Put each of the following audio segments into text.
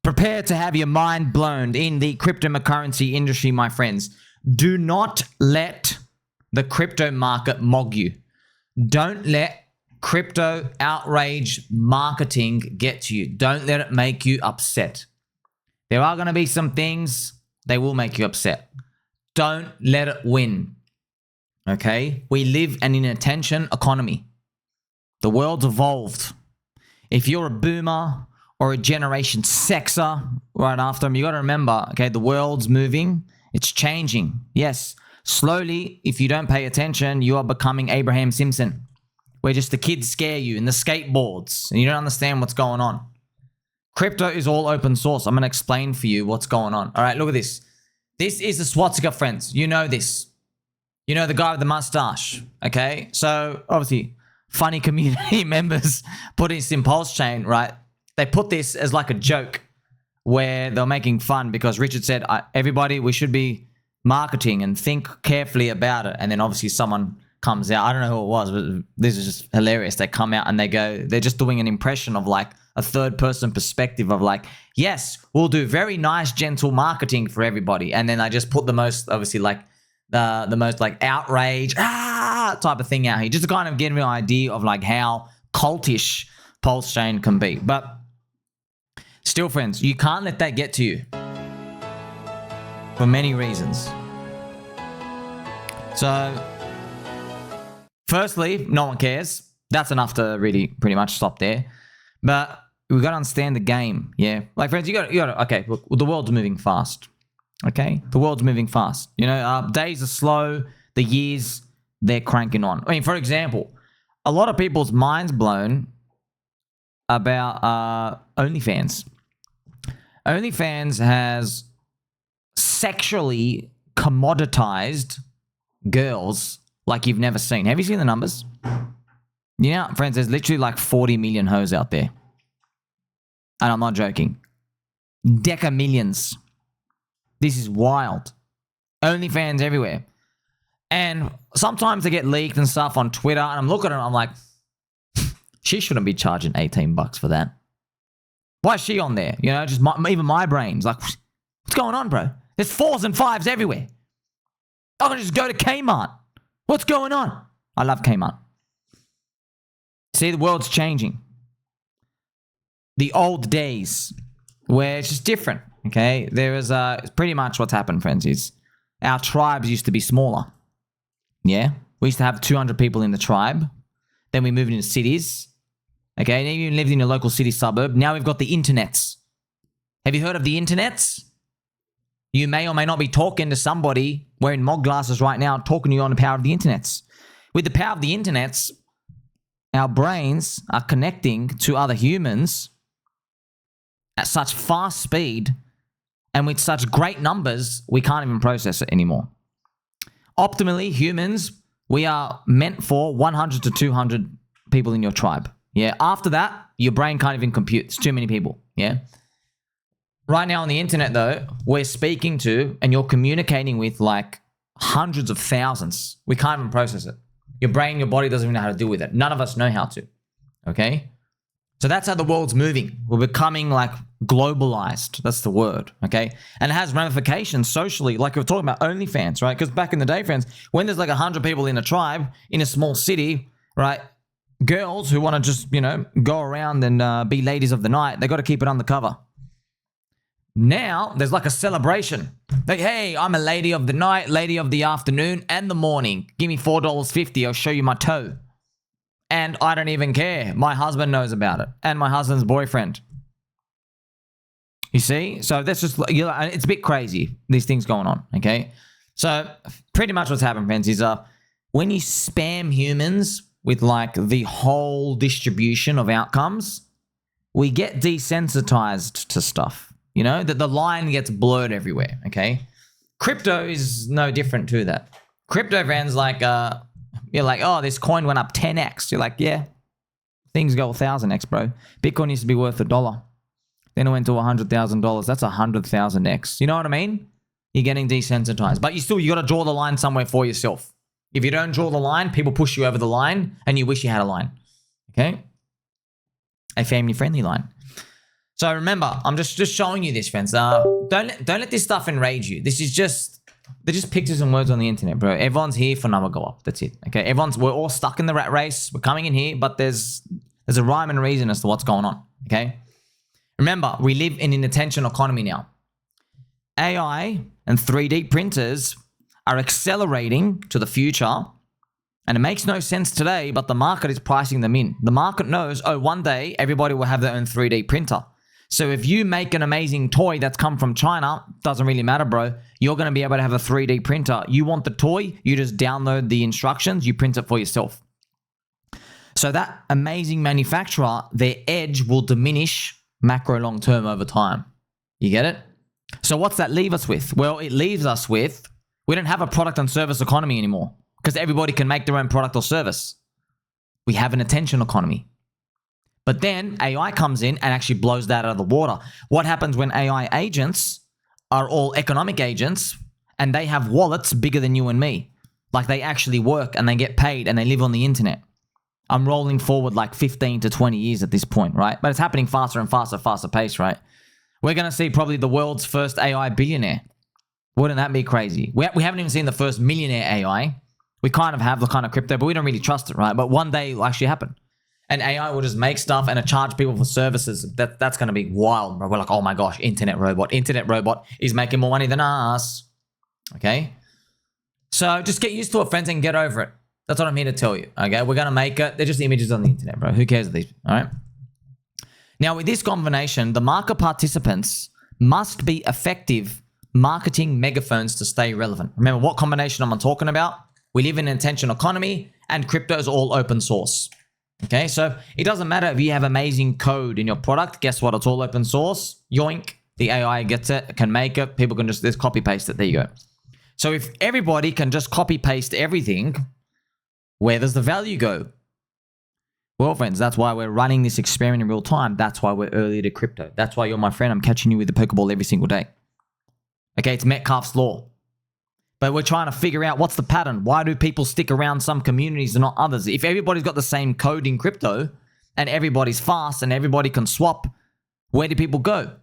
Prepare to have your mind blown in the cryptocurrency industry, my friends. Do not let the crypto market mog you. Don't let crypto outrage marketing get to you. Don't let it make you upset. There are going to be some things they will make you upset. Don't let it win. Okay? We live in an attention economy. The world's evolved. If you're a boomer or a generation sexer right after them, you got to remember, okay, the world's moving. It's changing. Yes, slowly, if you don't pay attention, you are becoming Abraham Simpson, where just the kids scare you and the skateboards and you don't understand what's going on. Crypto is all open source. I'm going to explain for you what's going on. All right, look at this. This is the swastika, friends. You know this. You know the guy with the mustache, okay? So, obviously, funny community members put this in PulseChain, right? They put this as like a joke where they're making fun because Richard said, everybody, we should be marketing and think carefully about it. And then obviously someone comes out. I don't know who it was, but this is just hilarious. They come out and they go, they're just doing an impression of like a third person perspective of like, yes, we'll do very nice, gentle marketing for everybody. And then I just put the most, obviously like the most like outrage, type of thing out here, just to kind of give me an idea of like how cultish PulseChain can be. But still, friends, you can't let that get to you for many reasons. So, firstly, no one cares. That's enough to really pretty much stop there. But we got to understand the game, yeah? Like, friends, you got to, okay, look, the world's moving fast, okay? The world's moving fast. You know, days are slow, the years, they're cranking on. I mean, for example, a lot of people's minds blown about OnlyFans. OnlyFans has sexually commoditized girls like you've never seen. Have you seen the numbers? You know, friends, there's literally like 40 million hoes out there. And I'm not joking. Deca millions. This is wild. OnlyFans everywhere. And sometimes they get leaked and stuff on Twitter, and I'm looking at it, I'm like, she shouldn't be charging $18 for that. Why is she on there? You know, just even my brain's like, what's going on, bro? There's 4s and 5s everywhere. I can just go to Kmart. What's going on? I love Kmart. See, the world's changing. The old days where it's just different, okay? There is pretty much what's happened, friends, is our tribes used to be smaller. Yeah? We used to have 200 people in the tribe. Then we moved into cities. Okay, and even lived in a local city suburb. Now we've got the internets. Have you heard of the internets? You may or may not be talking to somebody wearing mod glasses right now, talking to you on the power of the internets. With the power of the internets, our brains are connecting to other humans at such fast speed and with such great numbers, we can't even process it anymore. Optimally, humans, we are meant for 100 to 200 people in your tribe. Yeah, after that, your brain can't even compute. It's too many people, yeah? Right now on the internet, though, we're speaking to and you're communicating with like hundreds of thousands. We can't even process it. Your brain, your body doesn't even know how to deal with it. None of us know how to, okay? So that's how the world's moving. We're becoming like globalized. That's the word, okay? And it has ramifications socially, like we're talking about OnlyFans, right? Because back in the day, friends, when there's like 100 people in a tribe, in a small city, right? Girls who want to just, you know, go around and be ladies of the night, they got to keep it undercover. Now, there's like a celebration. Like, hey, I'm a lady of the night, lady of the afternoon, and the morning. Give me $4.50, I'll show you my toe. And I don't even care. My husband knows about it. And my husband's boyfriend. You see? So that's just, you know, it's a bit crazy, these things going on, okay? So pretty much what's happened, friends, is when you spam humans with like the whole distribution of outcomes, we get desensitized to stuff. You know, that the line gets blurred everywhere, okay? Crypto is no different to that. Crypto fans like, you're like, oh, this coin went up 10x. You're like, yeah, things go 1,000x, bro. Bitcoin used to be worth $1. Then it went to $100,000. That's 100,000x. You know what I mean? You're getting desensitized. But you got to draw the line somewhere for yourself. If you don't draw the line, people push you over the line and you wish you had a line, okay? A family-friendly line. So remember, I'm just showing you this, friends. Don't let this stuff enrage you. This is just, they're just pictures and words on the internet, bro. Everyone's here for number go up. That's it. Okay, we're all stuck in the rat race. We're coming in here, but there's a rhyme and reason as to what's going on. Okay. Remember, we live in an attention economy now. AI and 3D printers are accelerating to the future, and it makes no sense today, but the market is pricing them in. The market knows, oh, one day everybody will have their own 3D printer. So if you make an amazing toy that's come from China, doesn't really matter, bro. You're going to be able to have a 3D printer. You want the toy, you just download the instructions, you print it for yourself. So that amazing manufacturer, their edge will diminish macro long term over time. You get it? So what's that leave us with? Well, it leaves us with, we don't have a product and service economy anymore because everybody can make their own product or service. We have an attention economy. But then AI comes in and actually blows that out of the water. What happens when AI agents are all economic agents and they have wallets bigger than you and me? Like they actually work and they get paid and they live on the internet. I'm rolling forward like 15 to 20 years at this point, right? But it's happening faster and faster pace, right? We're going to see probably the world's first AI billionaire. Wouldn't that be crazy? We haven't even seen the first millionaire AI. We kind of have the kind of crypto, but we don't really trust it, right? But one day it will actually happen. And AI will just make stuff and charge people for services. That's going to be wild, bro. We're like, oh my gosh, internet robot is making more money than us. Okay? So just get used to it, friends, and get over it. That's what I'm here to tell you, okay? We're going to make it. They're just images on the internet, bro. Who cares of these, all right? Now, with this combination, the market participants must be effective marketing megaphones to stay relevant. Remember what combination I'm talking about? We live in an attention economy, and crypto is all open source, okay? So it doesn't matter if you have amazing code in your product. Guess what? It's all open source. Yoink. The AI gets it, can make it. People can just copy-paste it. There you go. So if everybody can just copy-paste everything, where does the value go? Well, friends, that's why we're running this experiment in real time. That's why we're early to crypto. That's why you're my friend. I'm catching you with the Pokeball every single day. Okay, it's Metcalfe's law. But we're trying to figure out what's the pattern. Why do people stick around some communities and not others? If everybody's got the same code in crypto and everybody's fast and everybody can swap, where do people go?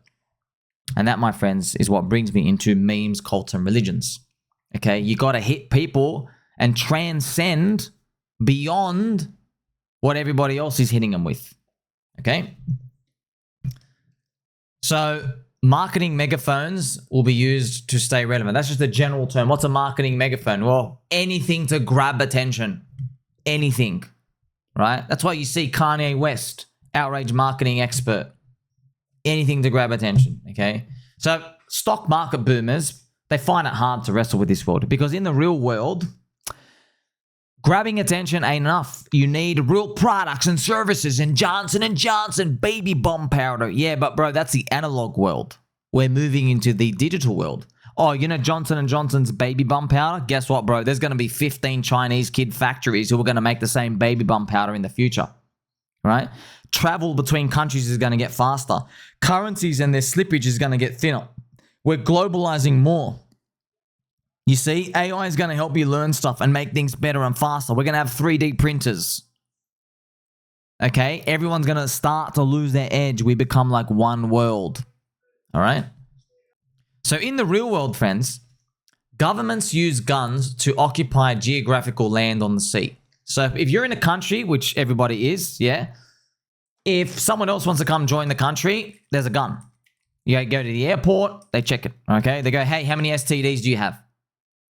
And that, my friends, is what brings me into memes, cults, and religions. Okay, you got to hit people and transcend beyond what everybody else is hitting them with. Okay? So marketing megaphones will be used to stay relevant. That's just a general term. What's a marketing megaphone? Well, anything to grab attention. Anything. Right? That's why you see Kanye West, Outrage marketing expert. Anything to grab attention. Okay? So stock market boomers, they find it hard to wrestle with this world because in the real world, grabbing attention ain't enough. You need real products and services and Johnson & Johnson baby bomb powder. Yeah, but bro, that's the analog world. We're moving into the digital world. Oh, you know Johnson & Johnson's baby bomb powder? Guess what, bro? There's going to be 15 Chinese kid factories who are going to make the same baby bomb powder in the future. Right? Travel between countries is going to get faster. Currencies and their slippage is going to get thinner. We're globalizing more. You see, AI is going to help you learn stuff and make things better and faster. We're going to have 3D printers. Okay? Everyone's going to start to lose their edge. We become like one world. All right? So in the real world, friends, governments use guns to occupy geographical land on the sea. So if you're in a country, which everybody is, yeah, if someone else wants to come join the country, there's a gun. You go to the airport, they check it, okay? They go, hey, how many STDs do you have?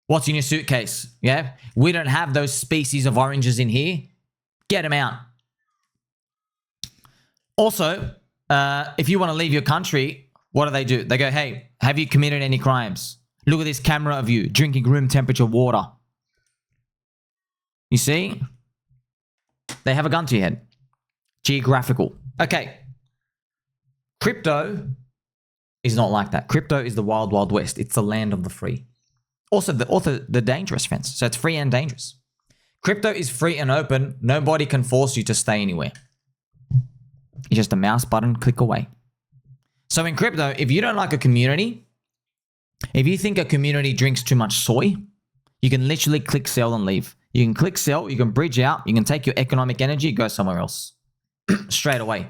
What's in your suitcase? Yeah, we don't have those species of oranges in here. Get them out. Also, if you want to leave your country, what do? They go, hey, have you committed any crimes? Look at this camera of you drinking room temperature water. You see? They have a gun to your head. Geographical. Okay. Crypto is not like that. Crypto is the wild, wild west. It's the land of the free. Also the dangerous, friends. So it's free and dangerous. Crypto is free and open. Nobody can force you to stay anywhere. It's just a mouse button click away. So in crypto, if you don't like a community, if you think a community drinks too much soy, you can literally click sell and leave. You can click sell, you can bridge out, you can take your economic energy, go somewhere else. Straight away.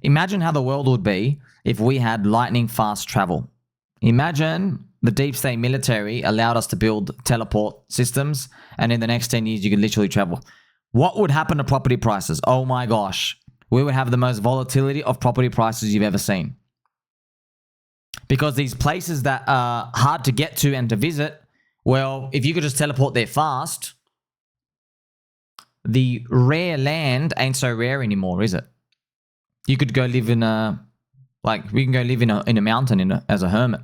Imagine how the world would be if we had lightning fast travel. Imagine the deep state military allowed us to build teleport systems, and in the next 10 years, you could literally travel. What would happen to property prices? Oh my gosh. We would have the most volatility of property prices you've ever seen. Because these places that are hard to get to and to visit, well, if you could just teleport there fast, the rare land ain't so rare anymore, is it? You could go live in a, like, we can go live in a mountain as a hermit.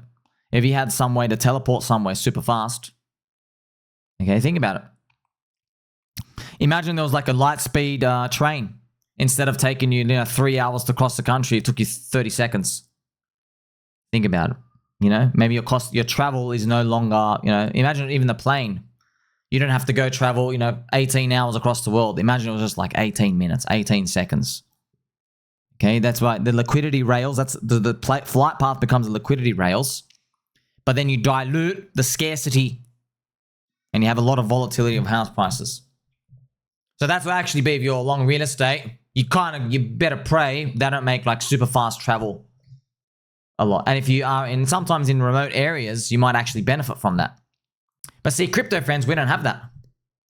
If you had some way to teleport somewhere super fast. Okay, think about it. Imagine there was like a light speed train. Instead of taking you, 3 hours to cross the country, it took you 30 seconds. Think about it. Maybe your travel is no longer, imagine even the plane. You don't have to go travel, 18 hours across the world. Imagine it was just like 18 minutes, 18 seconds. Okay, that's right. The liquidity rails, that's the flight path becomes the liquidity rails. But then you dilute the scarcity and you have a lot of volatility of house prices. So that's what actually be if you're long real estate. You better pray they don't make like super fast travel a lot. And if you are sometimes in remote areas, you might actually benefit from that. But see, crypto friends, we don't have that.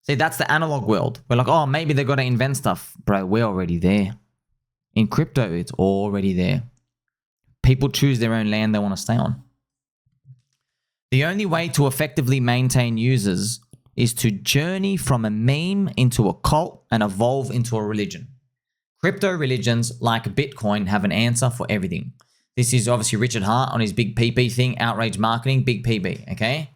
See, that's the analog world. We're like, oh, maybe they've got to invent stuff. Bro, we're already there. In crypto, it's already there. People choose their own land they want to stay on. The only way to effectively maintain users is to journey from a meme into a cult and evolve into a religion. Crypto religions like Bitcoin have an answer for everything. This is obviously Richard Hart on his big PP thing, Outrage marketing, big PB, okay?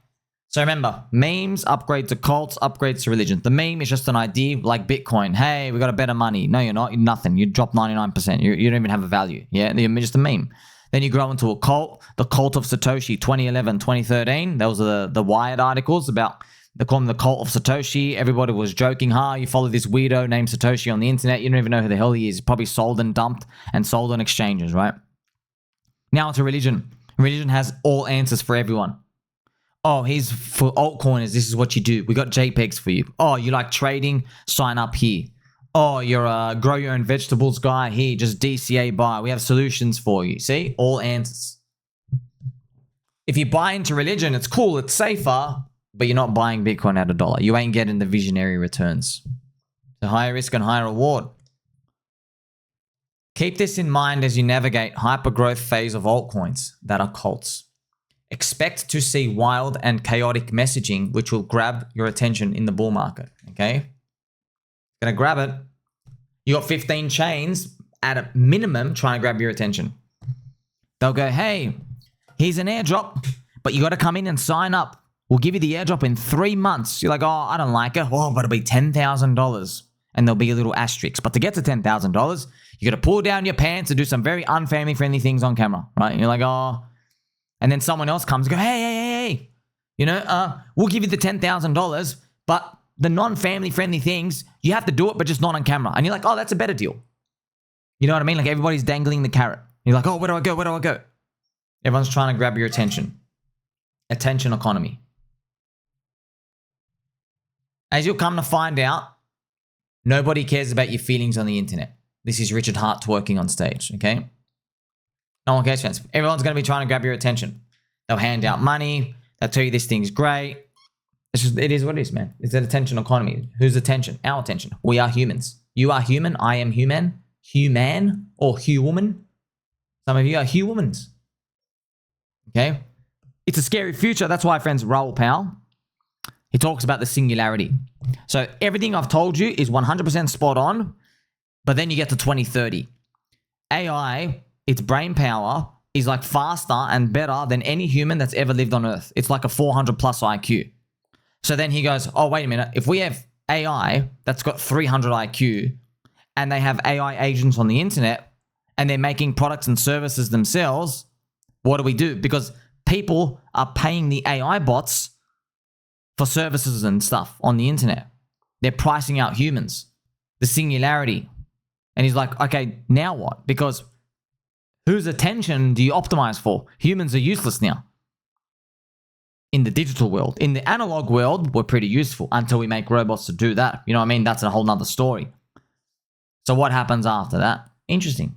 So remember, memes upgrade to cults, upgrades to religion. The meme is just an idea like Bitcoin. Hey, we got a better money. No, you're not. You're nothing. You drop 99%. You don't even have a value. Yeah, you're just a meme. Then you grow into a cult, the cult of Satoshi, 2011, 2013. Those are the Wired articles about, they call them the cult of Satoshi. Everybody was joking, you follow this weirdo named Satoshi on the internet. You don't even know who the hell he is. Probably sold and dumped and sold on exchanges, right? Now it's a religion. Religion has all answers for everyone. Oh, he's for altcoiners. This is what you do. We got JPEGs for you. Oh, you like trading? Sign up here. Oh, you're a grow your own vegetables guy? Here, just DCA buy. We have solutions for you. See? All answers. If you buy into religion, it's cool. It's safer. But you're not buying Bitcoin at $1. You ain't getting the visionary returns. The higher risk and higher reward. Keep this in mind as you navigate hypergrowth phase of altcoins that are cults. Expect to see wild and chaotic messaging which will grab your attention in the bull market, okay? Gonna grab it. You got 15 chains at a minimum trying to grab your attention. They'll go, hey, here's an airdrop, but you got to come in and sign up. We'll give you the airdrop in 3 months. You're like, oh, I don't like it. Oh, but it'll be $10,000. And there'll be a little asterisk. But to get to $10,000, you got to pull down your pants and do some very unfamily-friendly things on camera, right? And you're like, oh. And then someone else comes and goes, hey. We'll give you the $10,000, but the non-family-friendly things, you have to do it, but just not on camera. And you're like, oh, that's a better deal. You know what I mean? Like everybody's dangling the carrot. You're like, oh, where do I go? Where do I go? Everyone's trying to grab your attention. Attention economy. As you'll come to find out, nobody cares about your feelings on the internet. This is Richard Hart twerking on stage, okay? No one cares, friends. Everyone's going to be trying to grab your attention. They'll hand out money. They'll tell you this thing's great. It is what it is, man. It's an attention economy. Whose attention? Our attention. We are humans. You are human. I am human. Human or human. Some of you are humans. Okay? It's a scary future. That's why, friends, Raoul Powell, he talks about the singularity. So everything I've told you is 100% spot on, but then you get to 2030. AI, its brain power is like faster and better than any human that's ever lived on Earth. It's like a 400 plus IQ. So then he goes, oh, wait a minute. If we have AI that's got 300 IQ and they have AI agents on the internet and they're making products and services themselves, what do we do? Because people are paying the AI bots for services and stuff on the internet. They're pricing out humans. The singularity. And he's like, okay, now what? Because whose attention do you optimize for? Humans are useless now. In the digital world. In the analog world, we're pretty useful until we make robots to do that. You know what I mean? That's a whole nother story. So what happens after that? Interesting.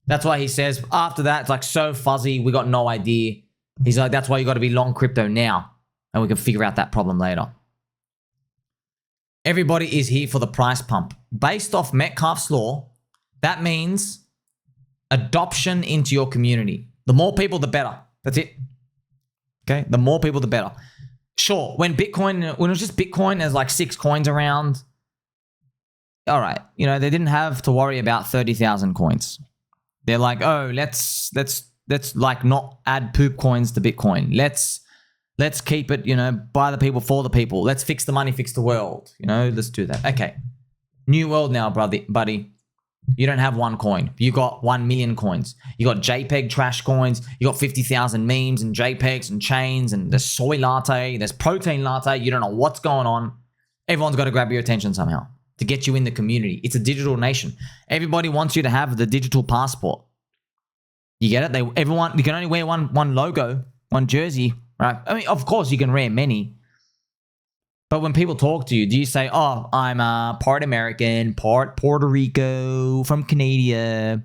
That's why he says after that, it's like so fuzzy. We got no idea. He's like, that's why you got to be long crypto now. And we can figure out that problem later. Everybody is here for the price pump. Based off Metcalfe's law, that means adoption into your community. The more people, the better. That's it. Okay? The more people, the better. Sure, when it was just Bitcoin, there's like 6 coins around. All right. You know, they didn't have to worry about 30,000 coins. They're like, oh, let's like not add poop coins to Bitcoin. Let's keep it, you know, by the people, for the people. Let's fix the money, fix the world. You know, let's do that. Okay. New world now, buddy. You don't have 1 coin. You got 1 million coins. You got JPEG trash coins. You got 50,000 memes and JPEGs and chains, and there's soy latte, there's protein latte. You don't know what's going on. Everyone's got to grab your attention somehow to get you in the community. It's a digital nation. Everybody wants you to have the digital passport. You get it? You can only wear one logo, one jersey, right? I mean, of course you can wear many. But when people talk to you, do you say, oh, I'm part American, part Puerto Rico, from Canada,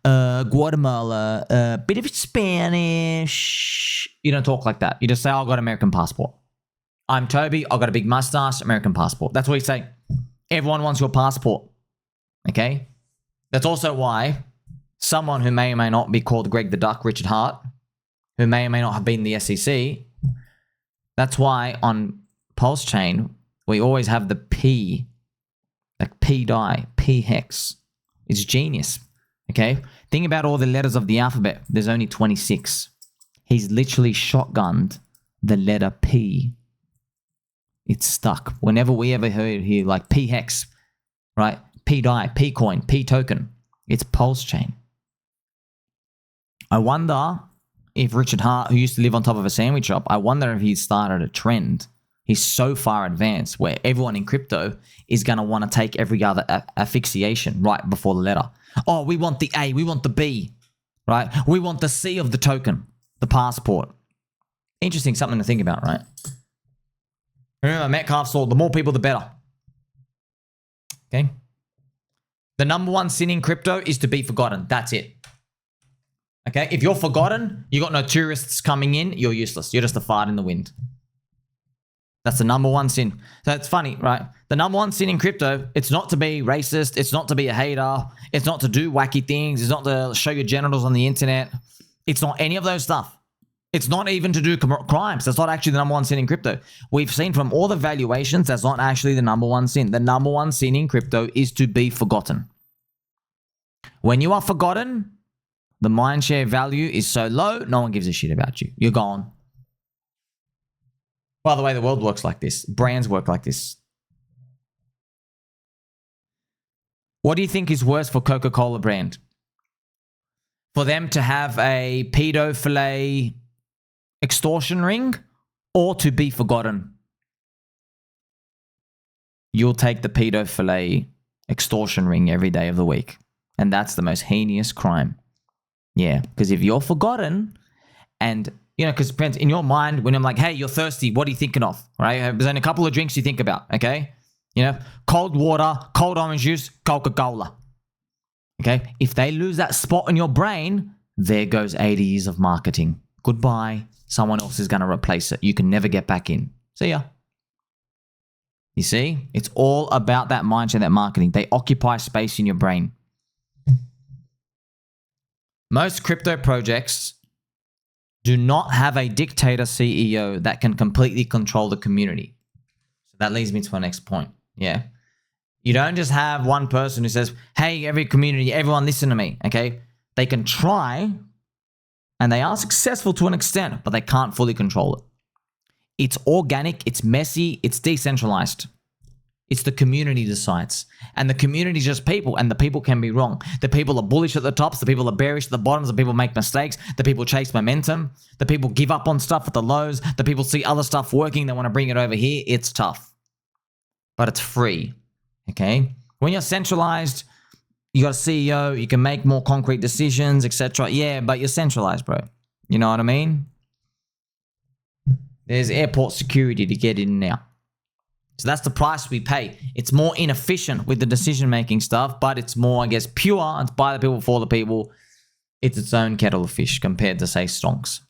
Guatemala, a bit of Spanish? You don't talk like that. You just say, oh, I've got an American passport. I'm Toby, I've got a big mustache, American passport. That's what you say. Everyone wants your passport. Okay? That's also why someone who may or may not be called Greg the Duck, Richard Hart, who may or may not have been in the SEC, that's why on PulseChain, we always have the P, like P die, P hex. It's genius, okay? Think about all the letters of the alphabet. There's only 26. He's literally shotgunned the letter P. It's stuck. Whenever we ever heard here, like P hex, right? P die, P coin, P token. It's PulseChain. I wonder if Richard Hart, who used to live on top of a sandwich shop, I wonder if he started a trend. He's so far advanced where everyone in crypto is going to want to take every other affixation right before the letter. Oh, we want the A, we want the B, right? We want the C of the token, the passport. Interesting, something to think about, right? Remember, Metcalfe saw the more people, the better. Okay? The number one sin in crypto is to be forgotten. That's it. Okay? If you're forgotten, you got no tourists coming in, you're useless. You're just a fart in the wind. That's the number one sin. So it's funny, right? The number one sin in crypto, it's not to be racist. It's not to be a hater. It's not to do wacky things. It's not to show your genitals on the internet. It's not any of those stuff. It's not even to do crimes. That's not actually the number one sin in crypto. We've seen from all the valuations, that's not actually the number one sin. The number one sin in crypto is to be forgotten. When you are forgotten, the mindshare value is so low, no one gives a shit about you. You're gone. By the way, the world works like this. Brands work like this. What do you think is worse for Coca-Cola brand? For them to have a pedophile extortion ring or to be forgotten? You'll take the pedophile extortion ring every day of the week. And that's the most heinous crime. Yeah, because if you're forgotten and... You know, because in your mind, when I'm like, hey, you're thirsty, what are you thinking of? Right? There's only a couple of drinks you think about, okay? You know, cold water, cold orange juice, Coca-Cola. Okay? If they lose that spot in your brain, there goes 80 years of marketing. Goodbye. Someone else is going to replace it. You can never get back in. See ya. You see? It's all about that mindset, that marketing. They occupy space in your brain. Most crypto projects do not have a dictator CEO that can completely control the community. So that leads me to our next point. Yeah. You don't just have one person who says, hey, every community, everyone listen to me. Okay. They can try and they are successful to an extent, but they can't fully control it. It's organic. It's messy. It's decentralized. It's the community decides. And the community is just people, and the people can be wrong. The people are bullish at the tops, the people are bearish at the bottoms, the people make mistakes, the people chase momentum, the people give up on stuff at the lows, the people see other stuff working, they want to bring it over here. It's tough. But it's free. Okay? When you're centralized, you got a CEO, you can make more concrete decisions, etc. Yeah, but you're centralized, bro. You know what I mean? There's airport security to get in and out. So that's the price we pay. It's more inefficient with the decision-making stuff, but it's more, I guess, pure. It's by the people, for the people. it's its own kettle of fish compared to, say, stonks.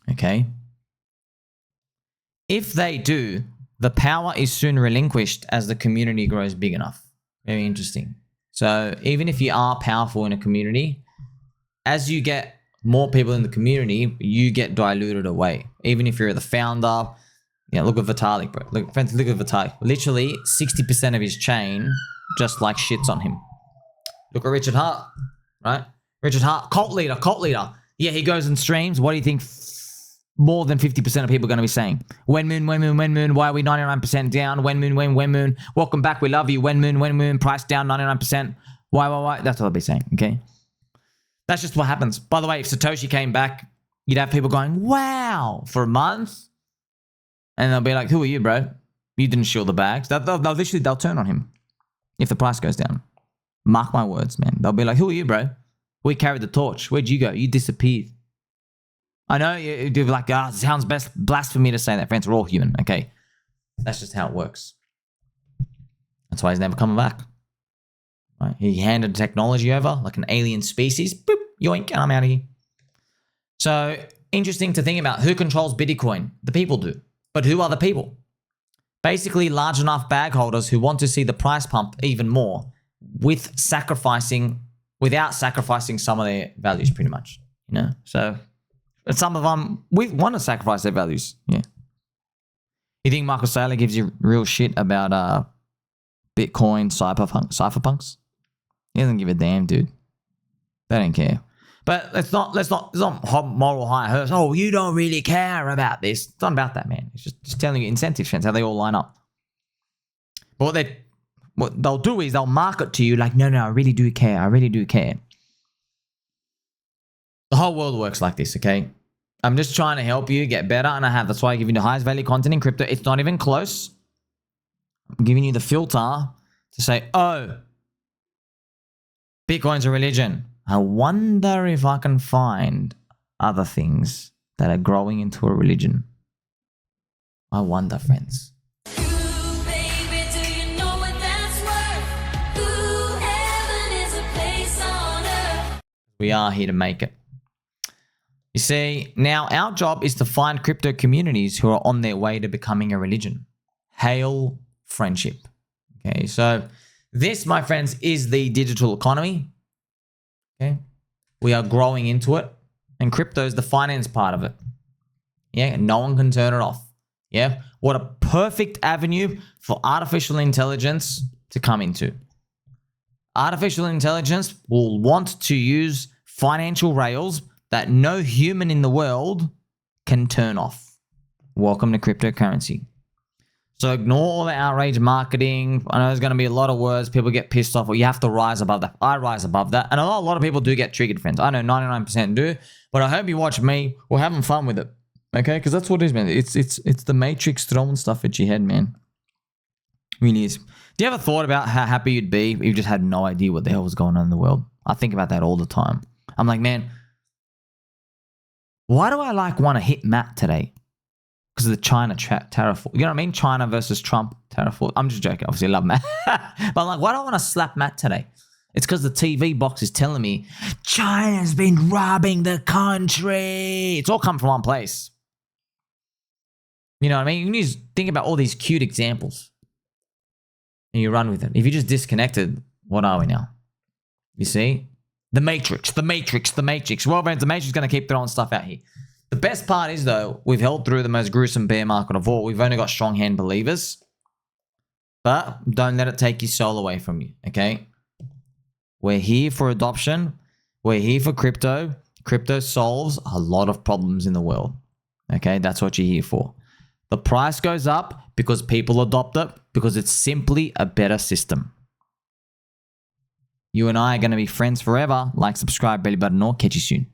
Okay? If they do, the power is soon relinquished as the community grows big enough. Very interesting. So even if you are powerful in a community, as you get more people in the community, you get diluted away. Even if you're the founder, look at Vitalik, bro. Look at Vitalik. Literally 60% of his chain just like shits on him. Look at Richard Hart, right? Richard Hart, cult leader. Yeah, he goes and streams. What do you think more than 50% of people are going to be saying? When moon, why are we 99% down? When moon, welcome back, we love you. When moon, price down 99%. Why? That's what I'll be saying, okay? That's just what happens. By the way, if Satoshi came back, you'd have people going, wow, for a month. And they'll be like, who are you, bro? You didn't shield the bags. They'll turn on him if the price goes down. Mark my words, man. They'll be like, who are you, bro? We carried the torch. Where'd you go? You disappeared. I know you'd be like, it sounds blasphemy to say that, friends. We're all human, okay? That's just how it works. That's why he's never coming back. Right? He handed technology over like an alien species. Boop, yoink, and I'm out of here. So, interesting to think about. Who controls Bitcoin? The people do. But who are the people? Basically, large enough bag holders who want to see the price pump even more without sacrificing some of their values, pretty much. So some of them we want to sacrifice their values. Yeah. You think Michael Saylor gives you real shit about Bitcoin cypherpunks? He doesn't give a damn, dude. They don't care. But it's not moral high horse. Oh, you don't really care about this. It's not about that, man. It's just telling you incentive trends, how they all line up. But what they'll do is they'll market to you like, no, I really do care. I really do care. The whole world works like this, okay? I'm just trying to help you get better, and that's why I give you the highest value content in crypto. It's not even close. I'm giving you the filter to say, oh, Bitcoin's a religion. I wonder if I can find other things that are growing into a religion. I wonder, friends. We are here to make it. You see, now our job is to find crypto communities who are on their way to becoming a religion. Hail friendship. Okay, so this, my friends, is the digital economy. Okay, we are growing into it, and crypto is the finance part of it. Yeah, no one can turn it off. Yeah, what a perfect avenue for artificial intelligence to come into. Artificial intelligence will want to use financial rails that no human in the world can turn off. Welcome to cryptocurrency. So ignore all the outrage marketing. I know there's going to be a lot of words. People get pissed off. Well, you have to rise above that. I rise above that. And a lot of people do get triggered, friends. I know 99% do. But I hope you watch me. We're having fun with it. Okay? Because that's what it is, man. It's the Matrix throwing stuff at your head, man. It really is. Do you ever thought about how happy you'd be if you just had no idea what the hell was going on in the world? I think about that all the time. I'm like, man, why do I want to hit Matt today? Because of the China tariff. You know what I mean? China versus Trump tariff. I'm just joking. Obviously, I love Matt. But I'm like, why do I want to slap Matt today? It's because the TV box is telling me China's been robbing the country. It's all come from one place. You know what I mean? You just think about all these cute examples. And you run with it. If you just disconnected, what are we now? You see? The Matrix. Well, friends, the Matrix is going to keep throwing stuff out here. The best part is, though, we've held through the most gruesome bear market of all. We've only got strong hand believers. But don't let it take your soul away from you, okay? We're here for adoption. We're here for crypto. Crypto solves a lot of problems in the world, okay? That's what you're here for. The price goes up because people adopt it, because it's simply a better system. You and I are going to be friends forever. Like, subscribe, belly button, or catch you soon.